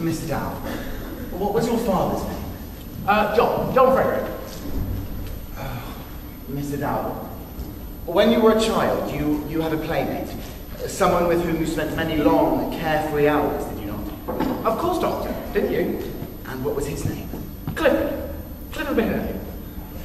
Mr. Dow, what was your father's name? John Frederick. Mr. Dow, when you were a child, you had a playmate. Someone with whom you spent many long, carefree hours, did you not? Of course, Doctor. Didn't you? And what was his name? Clifford. Clifford McNally.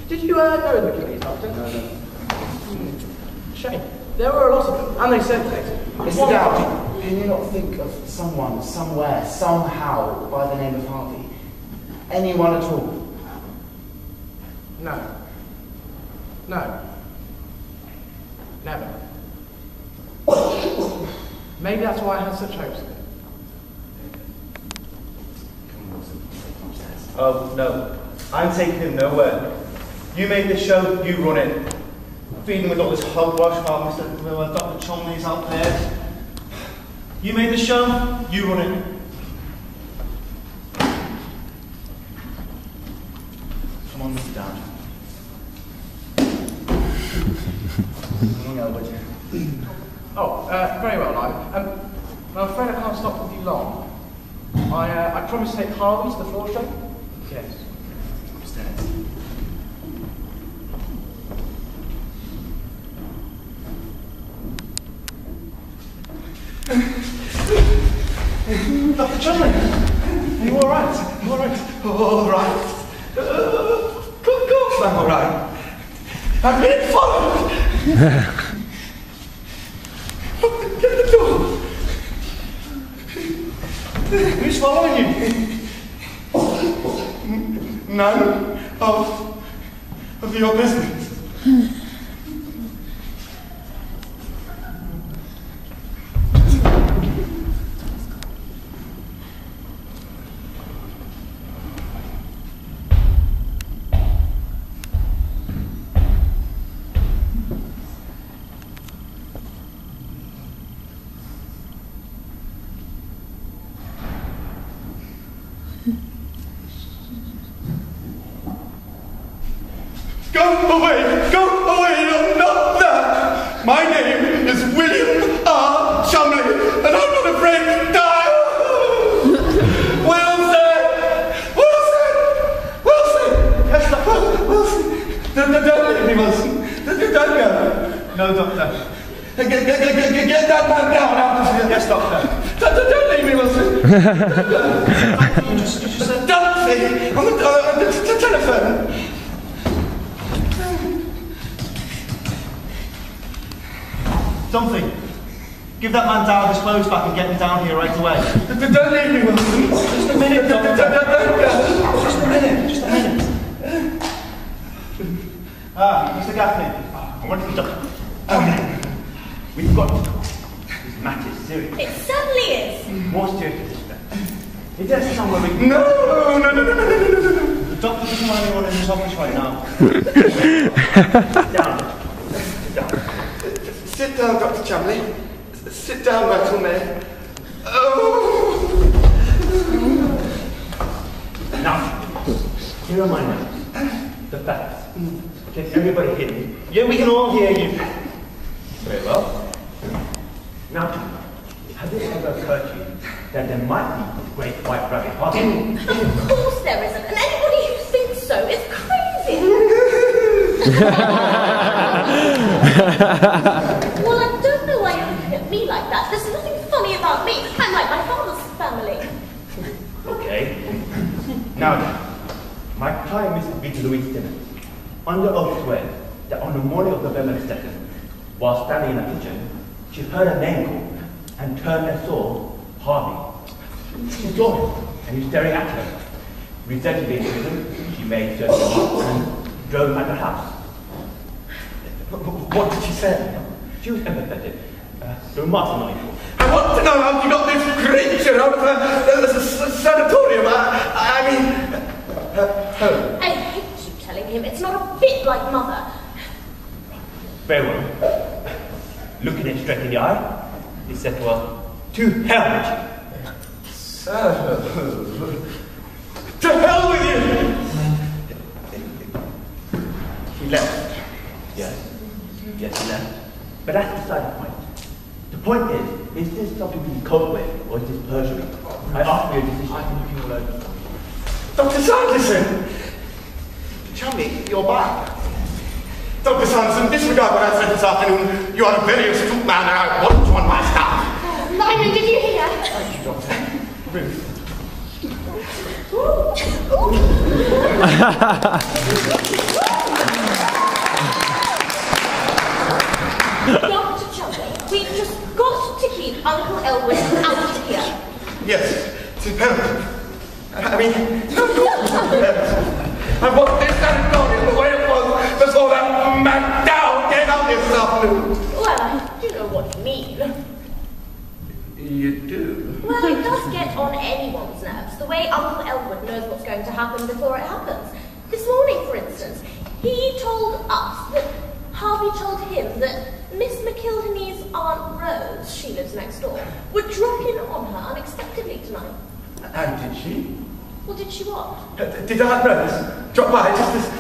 Did you know the McNallys, Doctor? No. Shame. There were a lot of them, and they circulated. Mr. Dow, can you not think of someone, somewhere, somehow, by the name of Harvey? Anyone at all? No. No. Never. Maybe that's why I had such hopes of it. Oh, no. I'm taking him nowhere. You made the show, you run it. Feeding with all this hogwash while Dr. Chumley's out there. You made the show, you run it. Come on, Mr. Down. Oh, very well, Live. I'm afraid I can't stop with you long. I promised to take Harvey to the floor show. Yes. Upstairs. Dr. Chumley, are you all right? Are you all right? All right. Of course I'm all right. I've been followed. Get the door. Who's following you? None of your business. Go away, you're not that. My name is William R. Chumley, and I'm not afraid to die. Wilson! Yes, Doctor. Wilson! Don't leave me, Wilson. Don't go. No, Doctor. Get that man down out of here. Yes, Doctor. Don't leave me, Wilson. Don't leave. On the telephone. Something. Give that man down his clothes back and get him down here right away. Don't leave me, Wilson. Just a minute, Doctor. Don't go. Just a minute. Mr. Gaffney. I want to talk. We've got to talk. This matter is serious. It certainly is. More serious than this. Is there somewhere we can... No. The doctor doesn't want anyone in his office right now. Sit down. Sit down, Dr. Chumley. Sit down, Michael May. Now, here are my notes. The facts. Can everybody hear me? Yeah, we can all hear you. Very well. Now, has it ever occurred to you that there might be a great white rabbit party? Of course there isn't, and anybody who thinks so is crazy. Well, I don't know why you're looking at me like that. There's nothing funny about me. I'm like my father's family. Okay. Now then, my client, Mr. Big Louis Simmons, under oath swears that on the morning of November 2nd, while standing in the kitchen, she heard a name called and turned and saw Harvey. She saw him and he was staring at her. Resenting being prison, she made certain remarks and drove him at the house. What did she say? She was empathetic. The remarks are not important. I want to know how you got this creature out of a sanatorium. I mean, home. I hate you telling him. It's not a bit like Mother. Very well. Looking him straight in the eye, he said to her, "To hell with you." To hell with you! He left. Yes, he left. But that's beside the point. The point is this something we can cope with, or is this perjury? I asked for your decision. I've been looking all over. Dr. Sanderson! Chumley, you're back. Dr. Sanderson, disregard what I said this afternoon. You are a very astute man, and I want you on my staff. Lyman, did you hear? Thank you, Doctor. Ruth. Dr. Chumley, we've just got to keep Uncle Elwood out of here. Yes, it's imperative. I mean, no, of course it's imperative. I want this and gone in the way it was before that man down came out this afternoon. Well, I do know what you mean. You do? Well, it does get on anyone's nerves, the way Uncle Elwood knows what's going to happen before it happens. This morning, for instance, he told us that Harvey told him that Miss McIlhenny's Aunt Rose, she lives next door, would drop in on her unexpectedly tonight. And did she? Well, did she what? Did Aunt Rose drop by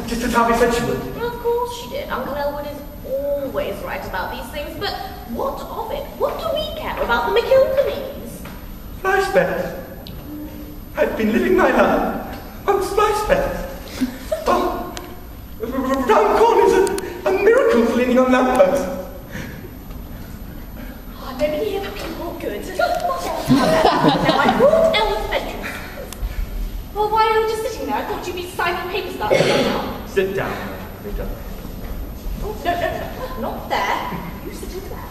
just as Harvey said she would? Well, of course she did. Uncle Elwood is always right about these things, but what of it? What do we care about the McIlhenneys? Splice beds. I've been living my life on splice beds. Oh, round corners, a miracle for leaning on lampposts. Oh, nobody here but people good. Now, I brought Elwood's bedroom. Well, why are you just sitting there? I thought you'd be signing papers about it now. Sit down, Rita. Oh, no, not there. You sit over there.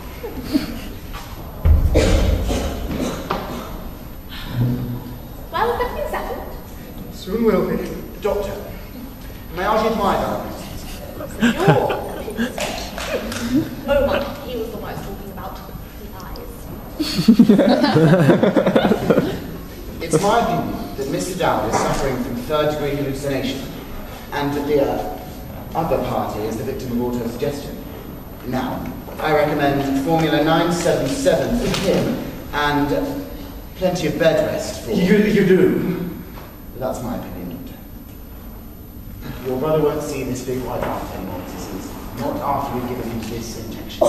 Well, has everything settled? Soon will be. Doctor, may I ask you my diagnosis? Your Oh my, he was the one I was talking about. The eyes. It's my opinion that Mr. Dowd is suffering from third-degree hallucination, and that the other party is the victim of autosuggestion. Now, I recommend Formula 977 for him, and plenty of bed rest for... You do? That's my opinion, Doctor. Your brother won't see this big white light anymore, disease. Not after we've given him this injection.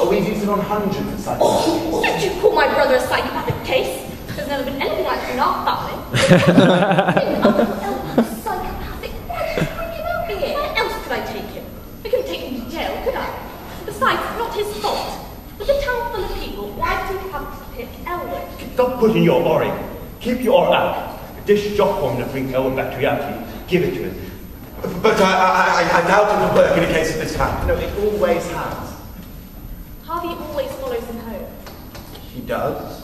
We've used it on hundreds of psychopaths. Don't you call my brother a psychopathic case? There's never been anything like that in our family. Uncle Elwood's psychopathic. Why did you bring him out here? Where else could I take him? I couldn't take him to jail, could I? Besides, it's not his fault. With a town full of people, why did you have to pick Elwood? Stop putting your oar in. Keep your oar out. This job formula brings Elwood back to reality. Give it to him. But I doubt it will work in a case of this kind. No, it always has. Harvey always follows him home. He does?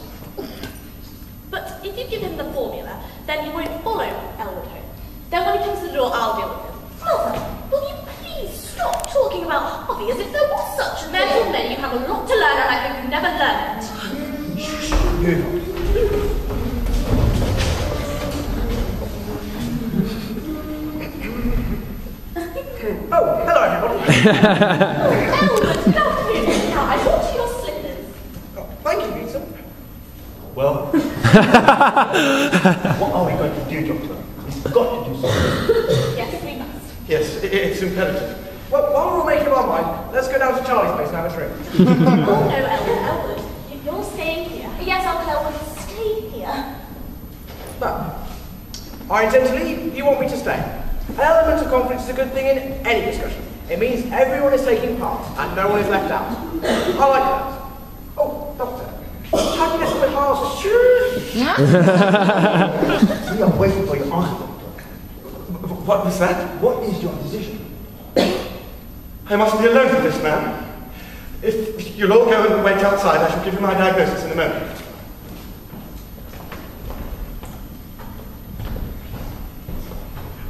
But if you give him the formula, then he won't follow Elwood home. Then when he comes to the door, I'll deal with him. Mother, will you please stop talking about Harvey as if there was such a thing? Men, you have a lot to learn, and I hope you never learn it. Oh, hello everybody. Elwood, good afternoon. Now, I brought you your slippers. Oh, thank you, Peter. Well, what are we going to do, Doctor? We've got to do something. Yes, we must. Yes, it's imperative. Well, while we're all making up our mind, let's go down to Charlie's place and have a drink. Oh, no, Elwood. If you're staying here. Yes, Uncle Elwood, stay here. But I intend to leave, you want me to stay. An element of confidence is a good thing in any discussion. It means everyone is taking part and no one is left out. I like that. Oh, Doctor, how do you get a bit hard? We are waiting for your answer, Doctor. What was that? What is your decision? I mustn't be alone with this man. If you'll all go and wait outside, I shall give you my diagnosis in a moment.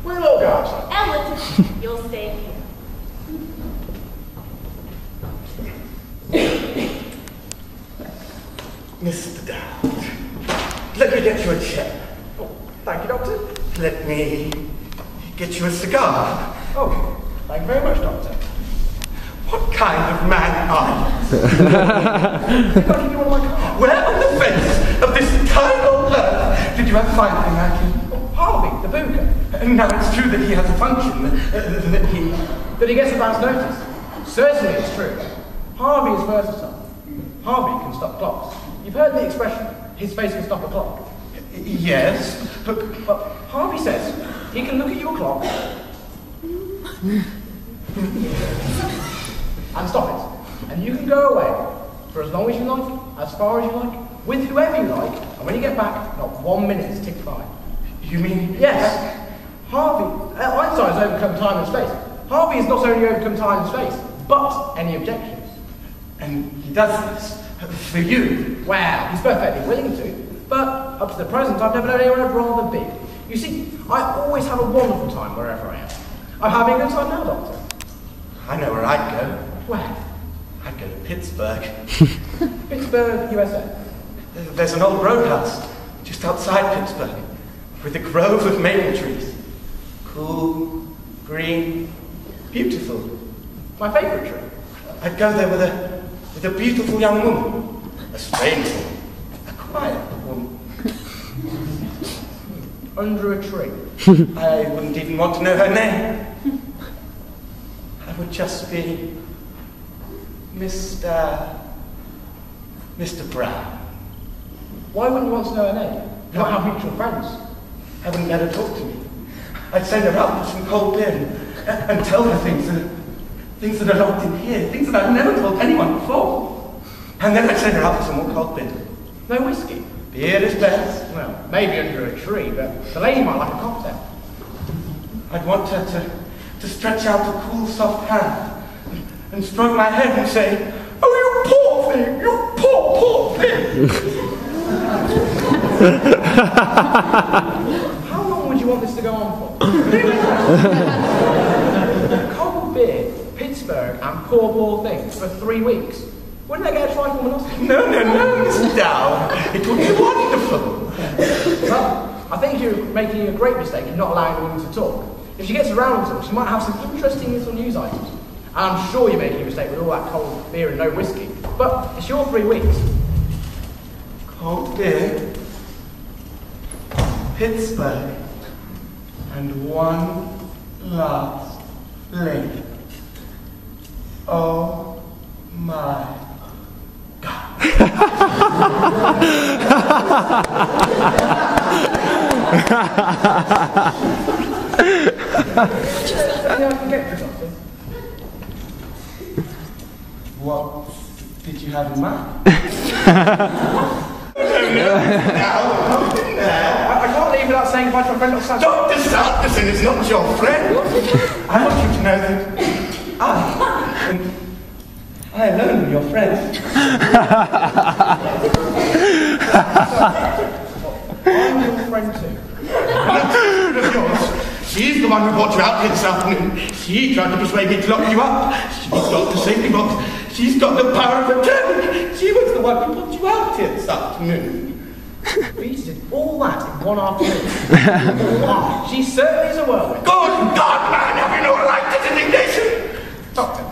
We'll all go outside. Elwood, you're staying here. Mr. Dowd, let me get you a chair. Oh, thank you, Doctor. Let me get you a cigar. Oh, thank you very much, Doctor. What kind of man are you? If I give you one of my cards. Where on the face of this kind old earth did you ever find anything like him? Oh, Harvey, the booker. Now it's true that he has a function, that he... That he gets advance notice. Certainly it's true. Harvey is versatile. Harvey can stop clocks. You've heard the expression, his face can stop a clock. Yes, But Harvey says he can look at your clock and stop it. And you can go away for as long as you like, as far as you like, with whoever you like, and when you get back, not 1 minute is ticked by. you mean... Yes, Harvey, Einstein has overcome time and space. Harvey has not only overcome time and space, but any objections. And he does this for you? Well, he's perfectly willing to, but up to the present, I've never known anyone ever rather big. You see, I always have a wonderful time wherever I am. I'm having a good time now, Doctor. I know where I'd go. Where? I'd go to Pittsburgh. Pittsburgh, USA. There's an old roadhouse just outside Pittsburgh with a grove of maple trees. Cool, green, beautiful. My favourite tree. I'd go there with a beautiful young woman. A strange woman. A quiet woman. Under a tree. I wouldn't even want to know her name. I would just be Mr. Brown. Why wouldn't you want to know her name? You might have mutual friends. I wouldn't let her talk to me. I'd send her out for some cold beer and tell her things that are locked in here, things that I've never told anyone before. And then I'd send her out for some more cold beer. No whiskey? Beer is best. Well, maybe under a tree, but the lady might like a cocktail. I'd want her to stretch out a cool, soft hand and stroke my head and say, "Oh, you poor thing, you poor thing." How long would you want this to go on for? Cold beer, Pittsburgh, and poor things for 3 weeks. Wouldn't they get a trifle monostomy? No, Mr. Dow. It would be wonderful. Well, I think you're making a great mistake in not allowing the woman to talk. If she gets around to talk, she might have some interesting little news items. And I'm sure you're making a mistake with all that cold beer and no whiskey. But it's your 3 weeks. Cold beer, Pittsburgh, and one last fling. Oh my God. What did you have in mind? I can't leave without saying goodbye to my friend Dr. Sanderson. Dr. Sanderson is not your friend. I want you to know that I alone am your friend. I'm your friend too. Of yours. She's the one who brought you out here this afternoon. She tried to persuade me to lock you up. She's got the safety box. She's got the power of attorney. She was the one who brought you out here this afternoon. We did all that in one afternoon. She certainly is a whirlwind. God, man, have you no right to indignation? Doctor,